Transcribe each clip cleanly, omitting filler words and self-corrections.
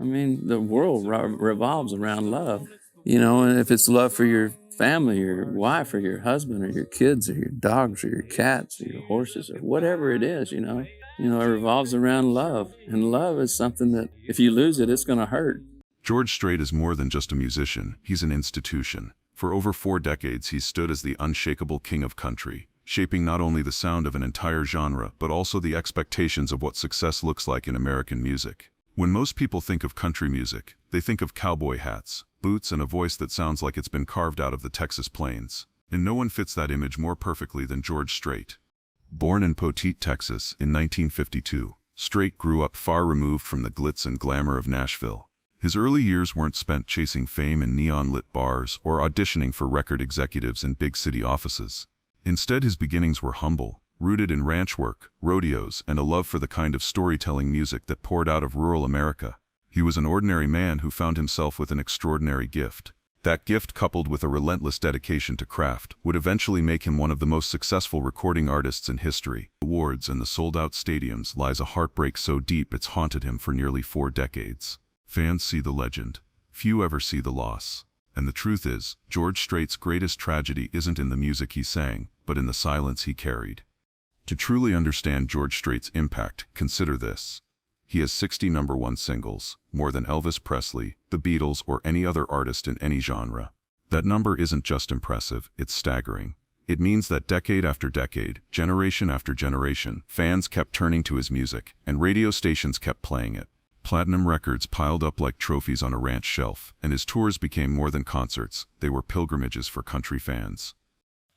I mean, the world revolves around love, and if it's love for your family, your wife, or your husband, or your kids, or your dogs, or your cats, or your horses, or whatever it is, it revolves around love. And love is something that if you lose it, it's going to hurt. George Strait is more than just a musician, he's an institution. For over 4 decades, he's stood as the unshakable king of country, shaping not only the sound of an entire genre, but also the expectations of what success looks like in American music. When most people think of country music, they think of cowboy hats, boots, and a voice that sounds like it's been carved out of the Texas plains. And no one fits that image more perfectly than George Strait. Born in Poteet, Texas, in 1952, Strait grew up far removed from the glitz and glamour of Nashville. His early years weren't spent chasing fame in neon-lit bars or auditioning for record executives in big city offices. Instead, his beginnings were humble, rooted in ranch work, rodeos, and a love for the kind of storytelling music that poured out of rural America. He was an ordinary man who found himself with an extraordinary gift. That gift, coupled with a relentless dedication to craft, would eventually make him one of the most successful recording artists in history. Awards and the sold-out stadiums lies a heartbreak so deep it's haunted him for nearly 4 decades. Fans see the legend. Few ever see the loss. And the truth is, George Strait's greatest tragedy isn't in the music he sang, but in the silence he carried. To truly understand George Strait's impact, consider this. He has 60 #1 singles, more than Elvis Presley, the Beatles, or any other artist in any genre. That number isn't just impressive, it's staggering. It means that decade after decade, generation after generation, fans kept turning to his music, and radio stations kept playing it. Platinum records piled up like trophies on a ranch shelf, and his tours became more than concerts, they were pilgrimages for country fans.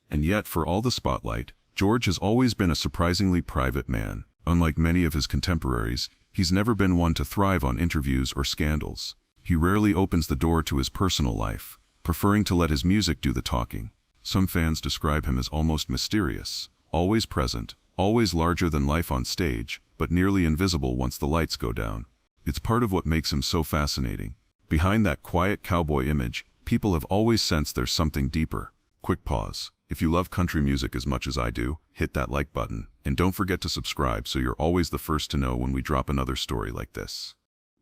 And yet, for all the spotlight, George has always been a surprisingly private man. Unlike many of his contemporaries, he's never been one to thrive on interviews or scandals. He rarely opens the door to his personal life, preferring to let his music do the talking. Some fans describe him as almost mysterious, always present, always larger than life on stage, but nearly invisible once the lights go down. It's part of what makes him so fascinating. Behind that quiet cowboy image, people have always sensed there's something deeper. Quick pause. If you love country music as much as I do, hit that like button, and don't forget to subscribe so you're always the first to know when we drop another story like this.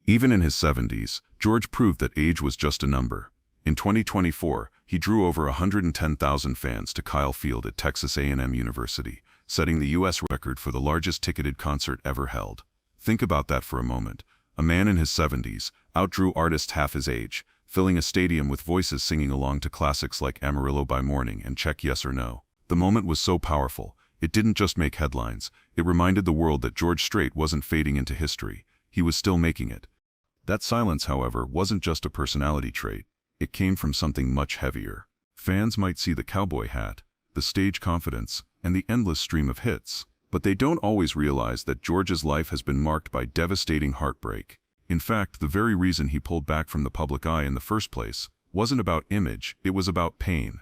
Even in his 70s, George proved that age was just a number. In 2024, he drew over 110,000 fans to Kyle Field at Texas A&M University, setting the U.S. record for the largest ticketed concert ever held. Think about that for a moment. A man in his 70s outdrew artists half his age, filling a stadium with voices singing along to classics like Amarillo by Morning and Check Yes or No. The moment was so powerful, it didn't just make headlines, it reminded the world that George Strait wasn't fading into history, he was still making it. That silence, however, wasn't just a personality trait, it came from something much heavier. Fans might see the cowboy hat, the stage confidence, and the endless stream of hits, but they don't always realize that George's life has been marked by devastating heartbreak. In fact, the very reason he pulled back from the public eye in the first place wasn't about image, it was about pain.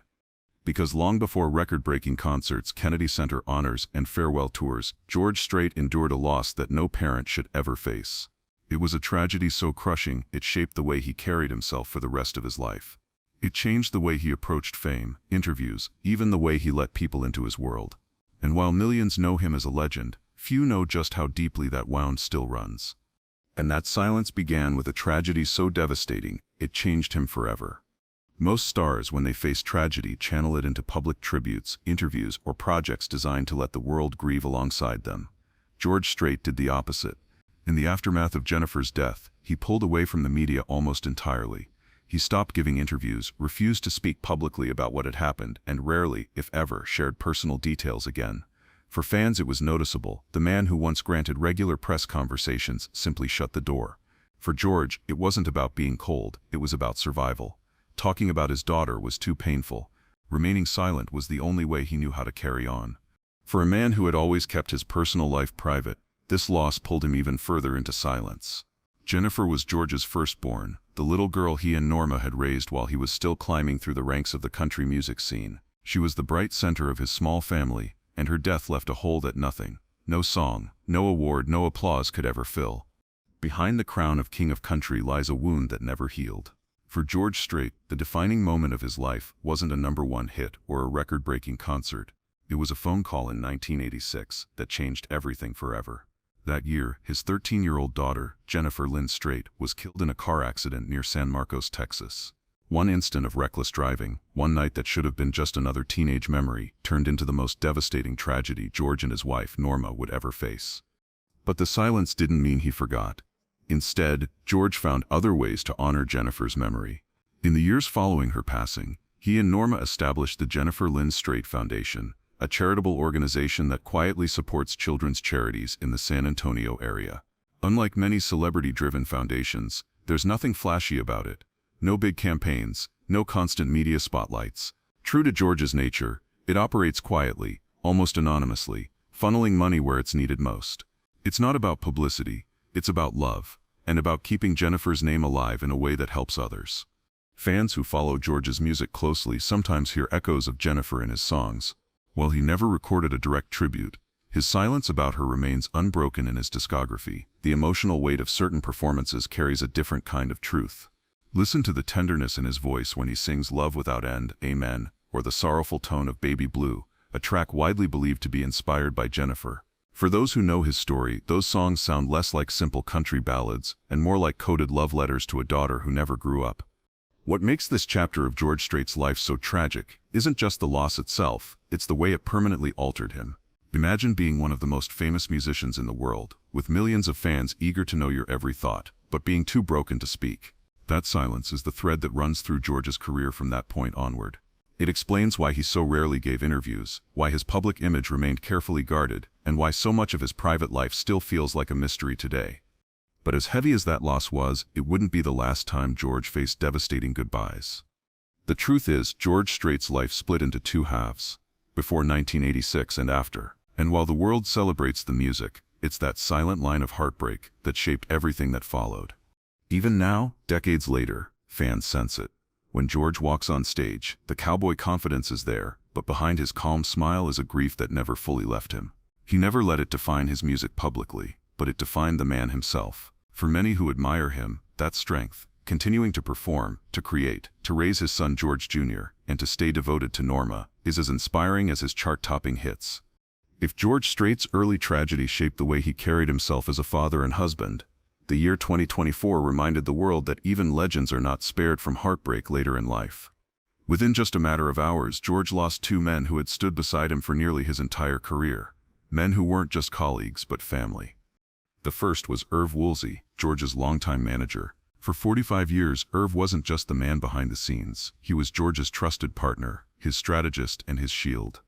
Because long before record-breaking concerts, Kennedy Center honors, and farewell tours, George Strait endured a loss that no parent should ever face. It was a tragedy so crushing, it shaped the way he carried himself for the rest of his life. It changed the way he approached fame, interviews, even the way he let people into his world. And while millions know him as a legend, few know just how deeply that wound still runs. And that silence began with a tragedy so devastating, it changed him forever. Most stars, when they face tragedy, channel it into public tributes, interviews, or projects designed to let the world grieve alongside them. George Strait did the opposite. In the aftermath of Jennifer's death, he pulled away from the media almost entirely. He stopped giving interviews, refused to speak publicly about what had happened, and rarely, if ever, shared personal details again. For fans it was noticeable. The man who once granted regular press conversations simply shut the door. For George, it wasn't about being cold, it was about survival. Talking about his daughter was too painful. Remaining silent was the only way he knew how to carry on. For a man who had always kept his personal life private, this loss pulled him even further into silence. Jennifer was George's firstborn, the little girl he and Norma had raised while he was still climbing through the ranks of the country music scene. She was the bright center of his small family, and her death left a hole that nothing, no song, no award, no applause could ever fill. Behind the crown of King of Country lies a wound that never healed. For George Strait, the defining moment of his life wasn't a #1 hit or a record-breaking concert. It was a phone call in 1986 that changed everything forever. That year, his 13-year-old daughter, Jennifer Lynn Strait, was killed in a car accident near San Marcos, Texas. One instant of reckless driving, one night that should have been just another teenage memory, turned into the most devastating tragedy George and his wife, Norma, would ever face. But the silence didn't mean he forgot. Instead, George found other ways to honor Jennifer's memory. In the years following her passing, he and Norma established the Jennifer Lynn Strait Foundation, a charitable organization that quietly supports children's charities in the San Antonio area. Unlike many celebrity-driven foundations, there's nothing flashy about it. No big campaigns, no constant media spotlights. True to George's nature, it operates quietly, almost anonymously, funneling money where it's needed most. It's not about publicity, it's about love, and about keeping Jennifer's name alive in a way that helps others. Fans who follow George's music closely sometimes hear echoes of Jennifer in his songs. While he never recorded a direct tribute, his silence about her remains unbroken in his discography. The emotional weight of certain performances carries a different kind of truth. Listen to the tenderness in his voice when he sings Love Without End, Amen, or the sorrowful tone of Baby Blue, a track widely believed to be inspired by Jennifer. For those who know his story, those songs sound less like simple country ballads and more like coded love letters to a daughter who never grew up. What makes this chapter of George Strait's life so tragic isn't just the loss itself, it's the way it permanently altered him. Imagine being one of the most famous musicians in the world, with millions of fans eager to know your every thought, but being too broken to speak. That silence is the thread that runs through George's career from that point onward. It explains why he so rarely gave interviews, why his public image remained carefully guarded, and why so much of his private life still feels like a mystery today. But as heavy as that loss was, it wouldn't be the last time George faced devastating goodbyes. The truth is, George Strait's life split into two halves, before 1986 and after. And while the world celebrates the music, it's that silent line of heartbreak that shaped everything that followed. Even now, decades later, fans sense it. When George walks on stage, the cowboy confidence is there, but behind his calm smile is a grief that never fully left him. He never let it define his music publicly, but it defined the man himself. For many who admire him, that strength, continuing to perform, to create, to raise his son George Jr., and to stay devoted to Norma, is as inspiring as his chart-topping hits. If George Strait's early tragedy shaped the way he carried himself as a father and husband, the year 2024 reminded the world that even legends are not spared from heartbreak later in life. Within just a matter of hours, George lost two men who had stood beside him for nearly his entire career. Men who weren't just colleagues, but family. The first was Irv Woolsey, George's longtime manager. For 45 years, Irv wasn't just the man behind the scenes. He was George's trusted partner, his strategist, and his shield.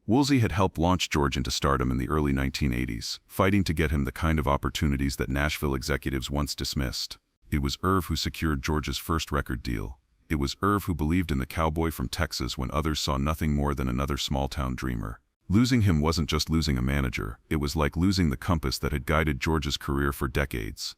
Woolsey had helped launch George into stardom in the early 1980s, fighting to get him the kind of opportunities that Nashville executives once dismissed. It was Irv who secured George's first record deal. It was Irv who believed in the cowboy from Texas when others saw nothing more than another small-town dreamer. Losing him wasn't just losing a manager, it was like losing the compass that had guided George's career for decades.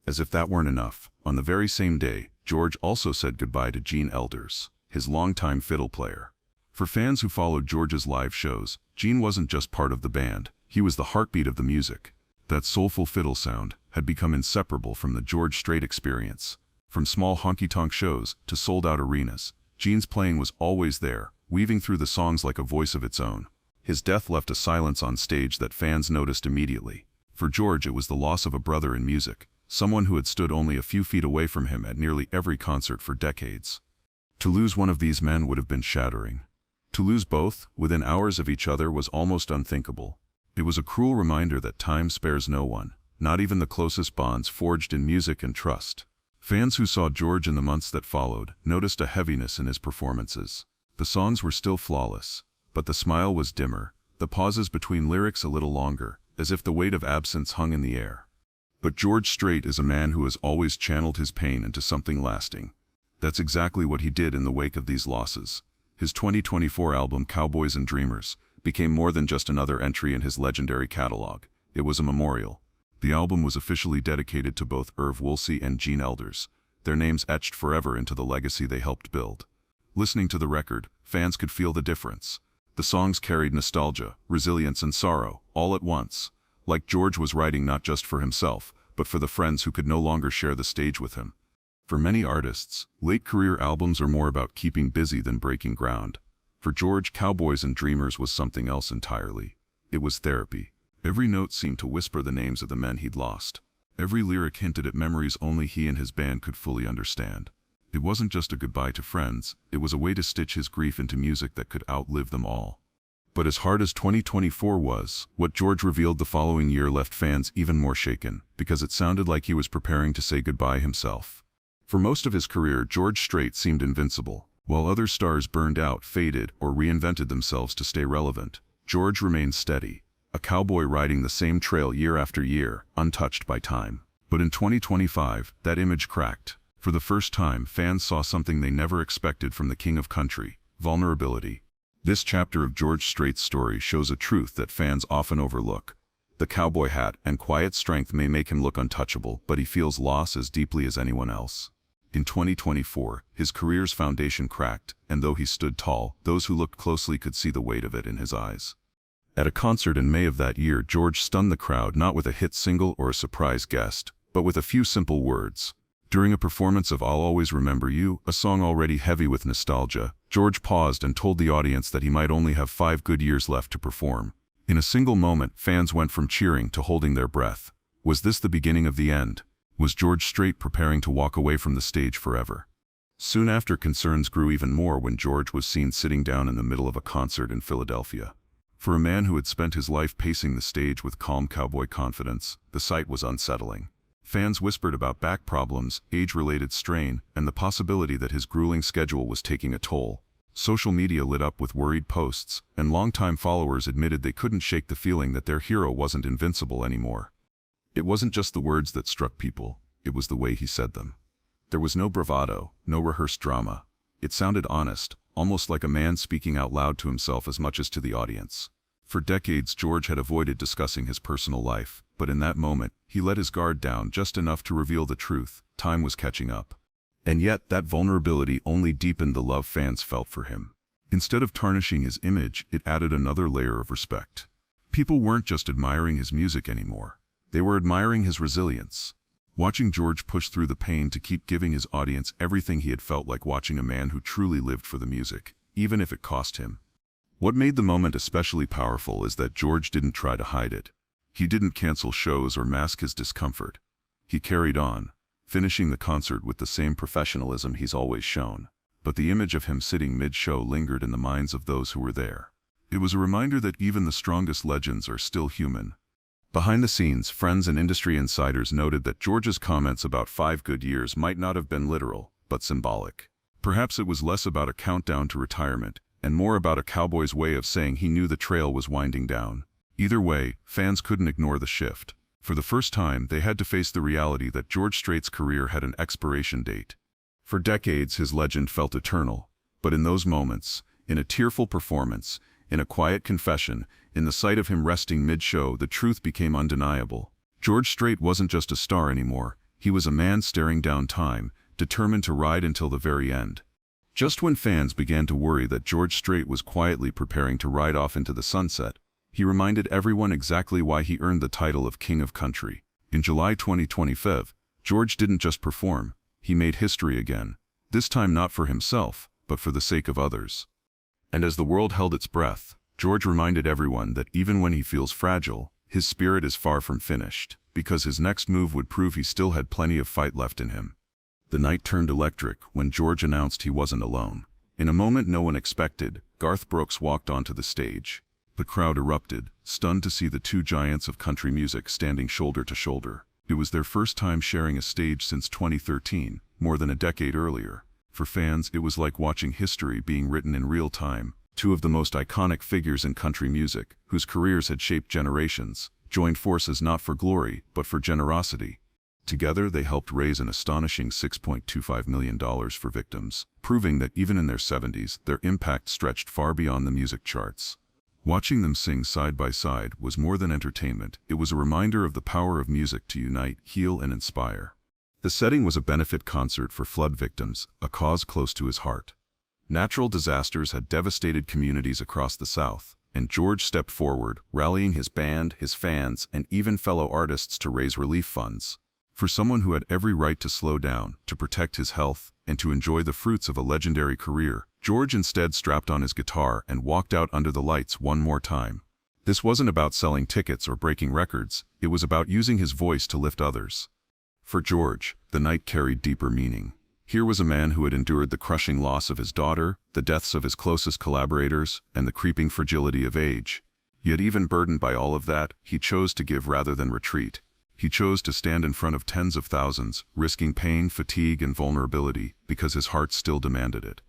As if that weren't enough, on the very same day, George also said goodbye to Gene Elders, his longtime fiddle player. For fans who followed George's live shows, Gene wasn't just part of the band, he was the heartbeat of the music. That soulful fiddle sound had become inseparable from the George Strait experience. From small honky-tonk shows to sold-out arenas, Gene's playing was always there, weaving through the songs like a voice of its own. His death left a silence on stage that fans noticed immediately. For George, it was the loss of a brother in music, someone who had stood only a few feet away from him at nearly every concert for decades. To lose one of these men would have been shattering. To lose both, within hours of each other, was almost unthinkable. It was a cruel reminder that time spares no one, not even the closest bonds forged in music and trust. Fans who saw George in the months that followed noticed a heaviness in his performances. The songs were still flawless, but the smile was dimmer, the pauses between lyrics a little longer, as if the weight of absence hung in the air. But George Strait is a man who has always channeled his pain into something lasting. That's exactly what he did in the wake of these losses. His 2024 album, Cowboys and Dreamers, became more than just another entry in his legendary catalog. It was a memorial. The album was officially dedicated to both Irv Woolsey and Gene Elders, their names etched forever into the legacy they helped build. Listening to the record, fans could feel the difference. The songs carried nostalgia, resilience, and sorrow, all at once. Like George was writing not just for himself, but for the friends who could no longer share the stage with him. For many artists, late-career albums are more about keeping busy than breaking ground. For George, Cowboys and Dreamers was something else entirely. It was therapy. Every note seemed to whisper the names of the men he'd lost. Every lyric hinted at memories only he and his band could fully understand. It wasn't just a goodbye to friends, it was a way to stitch his grief into music that could outlive them all. But as hard as 2024 was, what George revealed the following year left fans even more shaken, because it sounded like he was preparing to say goodbye himself. For most of his career, George Strait seemed invincible. While other stars burned out, faded, or reinvented themselves to stay relevant, George remained steady, a cowboy riding the same trail year after year, untouched by time. But in 2025, that image cracked. For the first time, fans saw something they never expected from the king of country: vulnerability. This chapter of George Strait's story shows a truth that fans often overlook. The cowboy hat and quiet strength may make him look untouchable, but he feels loss as deeply as anyone else. In 2024, his career's foundation cracked, and though he stood tall, those who looked closely could see the weight of it in his eyes. At a concert in May of that year, George stunned the crowd not with a hit single or a surprise guest, but with a few simple words. During a performance of "I'll Always Remember You," a song already heavy with nostalgia, George paused and told the audience that he might only have 5 good years left to perform. In a single moment, fans went from cheering to holding their breath. Was this the beginning of the end? Was George Strait preparing to walk away from the stage forever? Soon after, concerns grew even more when George was seen sitting down in the middle of a concert in Philadelphia. For a man who had spent his life pacing the stage with calm cowboy confidence, the sight was unsettling. Fans whispered about back problems, age-related strain, and the possibility that his grueling schedule was taking a toll. Social media lit up with worried posts, and longtime followers admitted they couldn't shake the feeling that their hero wasn't invincible anymore. It wasn't just the words that struck people, it was the way he said them. There was no bravado, no rehearsed drama. It sounded honest, almost like a man speaking out loud to himself as much as to the audience. For decades, George had avoided discussing his personal life, but in that moment, he let his guard down just enough to reveal the truth. Time was catching up. And yet, that vulnerability only deepened the love fans felt for him. Instead of tarnishing his image, it added another layer of respect. People weren't just admiring his music anymore. They were admiring his resilience. Watching George push through the pain to keep giving his audience everything he had felt like watching a man who truly lived for the music, even if it cost him. What made the moment especially powerful is that George didn't try to hide it. He didn't cancel shows or mask his discomfort. He carried on, finishing the concert with the same professionalism he's always shown. But the image of him sitting mid-show lingered in the minds of those who were there. It was a reminder that even the strongest legends are still human. Behind the scenes, friends and industry insiders noted that George's comments about 5 good years might not have been literal, but symbolic. Perhaps it was less about a countdown to retirement, and more about a cowboy's way of saying he knew the trail was winding down. Either way, fans couldn't ignore the shift. For the first time, they had to face the reality that George Strait's career had an expiration date. For decades, his legend felt eternal. But in those moments, in a tearful performance, in a quiet confession, in the sight of him resting mid-show, the truth became undeniable. George Strait wasn't just a star anymore. He was a man staring down time, determined to ride until the very end. Just when fans began to worry that George Strait was quietly preparing to ride off into the sunset, he reminded everyone exactly why he earned the title of King of Country. In July 2025, George didn't just perform, he made history again. This time not for himself, but for the sake of others. And as the world held its breath, George reminded everyone that even when he feels fragile, his spirit is far from finished, because his next move would prove he still had plenty of fight left in him. The night turned electric when George announced he wasn't alone. In a moment no one expected, Garth Brooks walked onto the stage. The crowd erupted, stunned to see the two giants of country music standing shoulder to shoulder. It was their first time sharing a stage since 2013, more than a decade earlier. For fans, it was like watching history being written in real time. Two of the most iconic figures in country music, whose careers had shaped generations, joined forces not for glory, but for generosity. Together, they helped raise an astonishing $6.25 million for victims, proving that even in their 70s, their impact stretched far beyond the music charts. Watching them sing side by side was more than entertainment. It was a reminder of the power of music to unite, heal, and inspire. The setting was a benefit concert for flood victims, a cause close to his heart. Natural disasters had devastated communities across the South, and George stepped forward, rallying his band, his fans, and even fellow artists to raise relief funds. For someone who had every right to slow down, to protect his health, and to enjoy the fruits of a legendary career, George instead strapped on his guitar and walked out under the lights one more time. This wasn't about selling tickets or breaking records, it was about using his voice to lift others. For George, the night carried deeper meaning. Here was a man who had endured the crushing loss of his daughter, the deaths of his closest collaborators, and the creeping fragility of age. Yet even burdened by all of that, he chose to give rather than retreat. He chose to stand in front of tens of thousands, risking pain, fatigue, and vulnerability, because his heart still demanded it.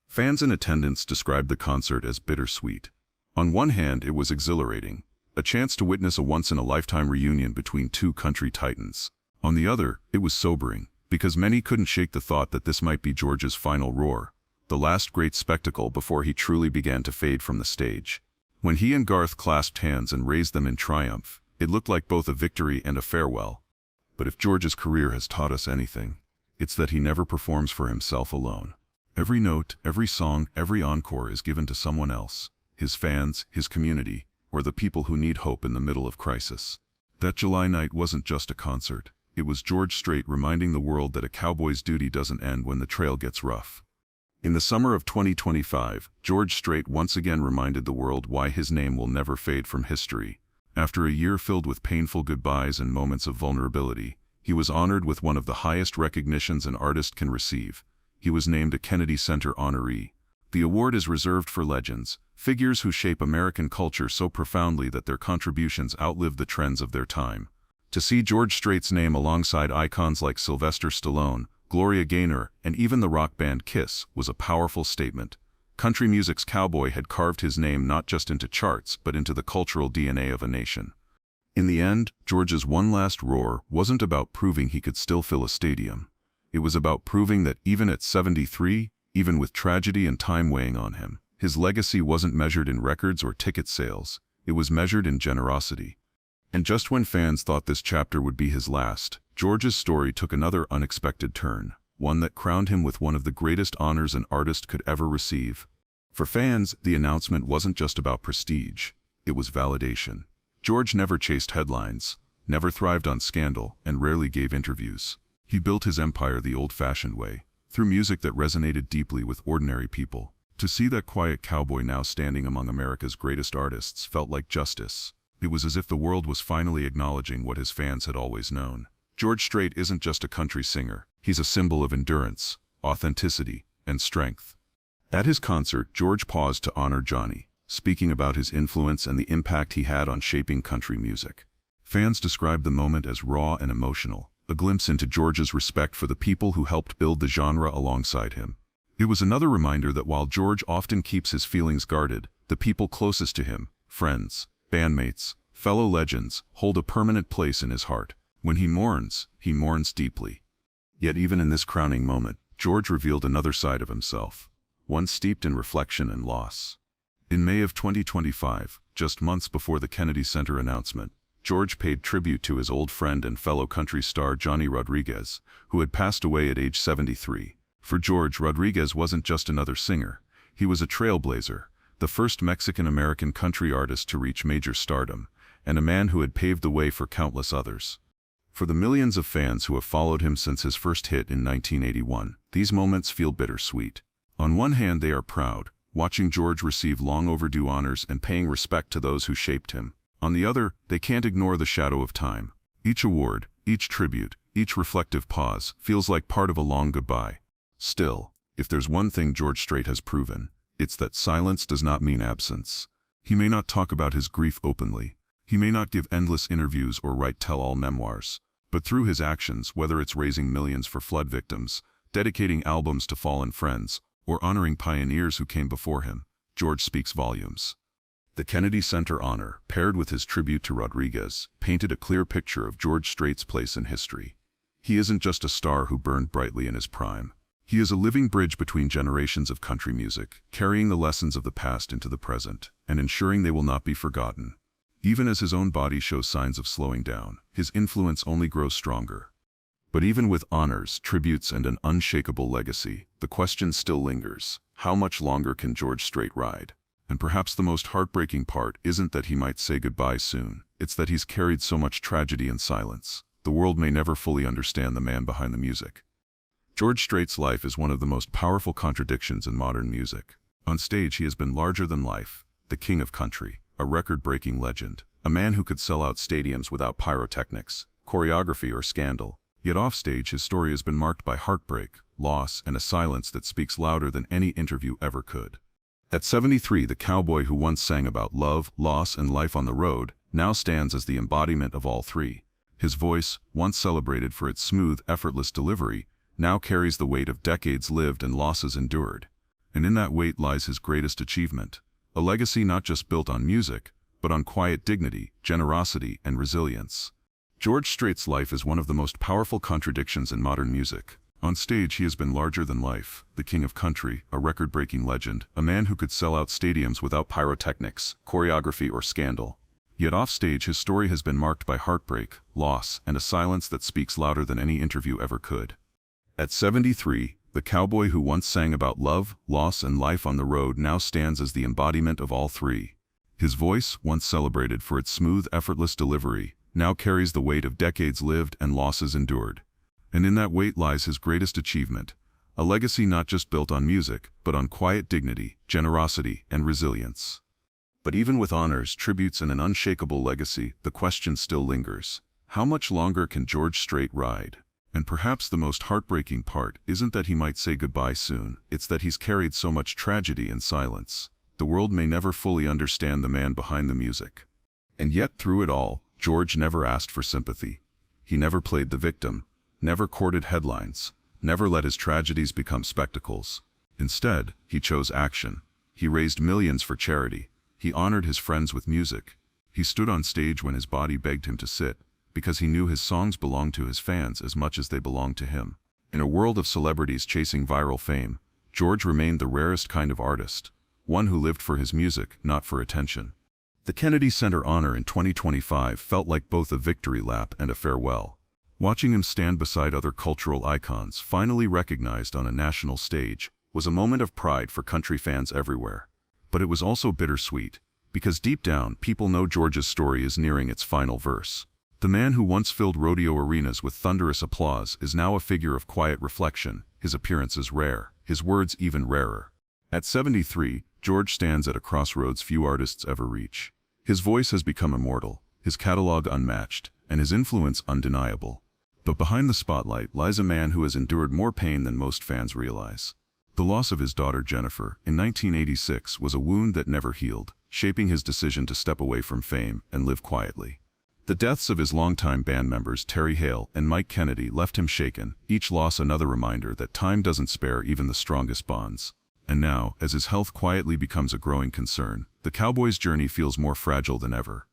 Fans in attendance described the concert as bittersweet. On one hand, it was exhilarating, a chance to witness a once-in-a-lifetime reunion between two country titans. On the other, it was sobering, because many couldn't shake the thought that this might be George's final roar, the last great spectacle before he truly began to fade from the stage. When he and Garth clasped hands and raised them in triumph, it looked like both a victory and a farewell. But if George's career has taught us anything, it's that he never performs for himself alone. Every note, every song, every encore is given to someone else, his fans, his community, or the people who need hope in the middle of crisis. That July night wasn't just a concert. It was George Strait reminding the world that a cowboy's duty doesn't end when the trail gets rough. In the summer of 2025, George Strait once again reminded the world why his name will never fade from history. After a year filled with painful goodbyes and moments of vulnerability, he was honored with one of the highest recognitions an artist can receive. He was named a Kennedy Center honoree. The award is reserved for legends, figures who shape American culture so profoundly that their contributions outlive the trends of their time. To see George Strait's name alongside icons like Sylvester Stallone, Gloria Gaynor, and even the rock band Kiss was a powerful statement. Country music's cowboy had carved his name not just into charts, but into the cultural DNA of a nation. In the end, George's one last roar wasn't about proving he could still fill a stadium. It was about proving that even at 73, even with tragedy and time weighing on him, his legacy wasn't measured in records or ticket sales. It was measured in generosity. And just when fans thought this chapter would be his last, George's story took another unexpected turn, one that crowned him with one of the greatest honors an artist could ever receive. For fans, the announcement wasn't just about prestige, it was validation. George never chased headlines, never thrived on scandal, and rarely gave interviews. He built his empire the old-fashioned way, through music that resonated deeply with ordinary people. To see that quiet cowboy now standing among America's greatest artists felt like justice. It was as if the world was finally acknowledging what his fans had always known. George Strait isn't just a country singer, he's a symbol of endurance, authenticity, and strength. At his concert, George paused to honor Johnny, speaking about his influence and the impact he had on shaping country music. Fans described the moment as raw and emotional, a glimpse into George's respect for the people who helped build the genre alongside him. It was another reminder that while George often keeps his feelings guarded, the people closest to him, friends, bandmates, fellow legends, hold a permanent place in his heart. When he mourns deeply. Yet even in this crowning moment, George revealed another side of himself, one steeped in reflection and loss. In May of 2025, just months before the Kennedy Center announcement, George paid tribute to his old friend and fellow country star Johnny Rodriguez, who had passed away at age 73. For George, Rodriguez wasn't just another singer. He was a trailblazer, the first Mexican-American country artist to reach major stardom, and a man who had paved the way for countless others. For the millions of fans who have followed him since his first hit in 1981, these moments feel bittersweet. On one hand, they are proud, watching George receive long-overdue honors and paying respect to those who shaped him. On the other, they can't ignore the shadow of time. Each award, each tribute, each reflective pause feels like part of a long goodbye. Still, if there's one thing George Strait has proven, it's that silence does not mean absence. He may not talk about his grief openly. He may not give endless interviews or write tell-all memoirs. But through his actions, whether it's raising millions for flood victims, dedicating albums to fallen friends, or honoring pioneers who came before him, George speaks volumes. The Kennedy Center honor, paired with his tribute to Rodriguez, painted a clear picture of George Strait's place in history. He isn't just a star who burned brightly in his prime. He is a living bridge between generations of country music, carrying the lessons of the past into the present, and ensuring they will not be forgotten. Even as his own body shows signs of slowing down, his influence only grows stronger. But even with honors, tributes, and an unshakable legacy, the question still lingers: how much longer can George Strait ride? And perhaps the most heartbreaking part isn't that he might say goodbye soon, it's that he's carried so much tragedy in silence. The world may never fully understand the man behind the music. George Strait's life is one of the most powerful contradictions in modern music. On stage he has been larger than life, the king of country, a record-breaking legend, a man who could sell out stadiums without pyrotechnics, choreography, or scandal. Yet offstage, his story has been marked by heartbreak, loss, and a silence that speaks louder than any interview ever could. At 73, the cowboy who once sang about love, loss, and life on the road now stands as the embodiment of all three. His voice, once celebrated for its smooth, effortless delivery, now carries the weight of decades lived and losses endured. And in that weight lies his greatest achievement, a legacy not just built on music, but on quiet dignity, generosity, and resilience. George Strait's life is one of the most powerful contradictions in modern music. On stage, he has been larger than life, the king of country, a record-breaking legend, a man who could sell out stadiums without pyrotechnics, choreography, or scandal. Yet offstage, his story has been marked by heartbreak, loss, and a silence that speaks louder than any interview ever could. At 73, the cowboy who once sang about love, loss, and life on the road now stands as the embodiment of all three. His voice, once celebrated for its smooth, effortless delivery, now carries the weight of decades lived and losses endured. And in that weight lies his greatest achievement, a legacy not just built on music, but on quiet dignity, generosity, and resilience. But even with honors, tributes, and an unshakable legacy, the question still lingers. How much longer can George Strait ride? And perhaps the most heartbreaking part isn't that he might say goodbye soon, it's that he's carried so much tragedy in silence. The world may never fully understand the man behind the music. And yet through it all, George never asked for sympathy. He never played the victim, never courted headlines, never let his tragedies become spectacles. Instead, he chose action. He raised millions for charity. He honored his friends with music. He stood on stage when his body begged him to sit, because he knew his songs belonged to his fans as much as they belonged to him. In a world of celebrities chasing viral fame, George remained the rarest kind of artist, one who lived for his music, not for attention. The Kennedy Center honor in 2025 felt like both a victory lap and a farewell. Watching him stand beside other cultural icons finally recognized on a national stage was a moment of pride for country fans everywhere. But it was also bittersweet, because deep down, people know George's story is nearing its final verse. The man who once filled rodeo arenas with thunderous applause is now a figure of quiet reflection, his appearances rare, his words even rarer. At 73, George stands at a crossroads few artists ever reach. His voice has become immortal, his catalog unmatched, and his influence undeniable. But behind the spotlight lies a man who has endured more pain than most fans realize. The loss of his daughter Jennifer in 1986 was a wound that never healed, shaping his decision to step away from fame and live quietly. The deaths of his longtime band members Terry Hale and Mike Kennedy left him shaken, each loss another reminder that time doesn't spare even the strongest bonds. And now, as his health quietly becomes a growing concern, the cowboy's journey feels more fragile than ever.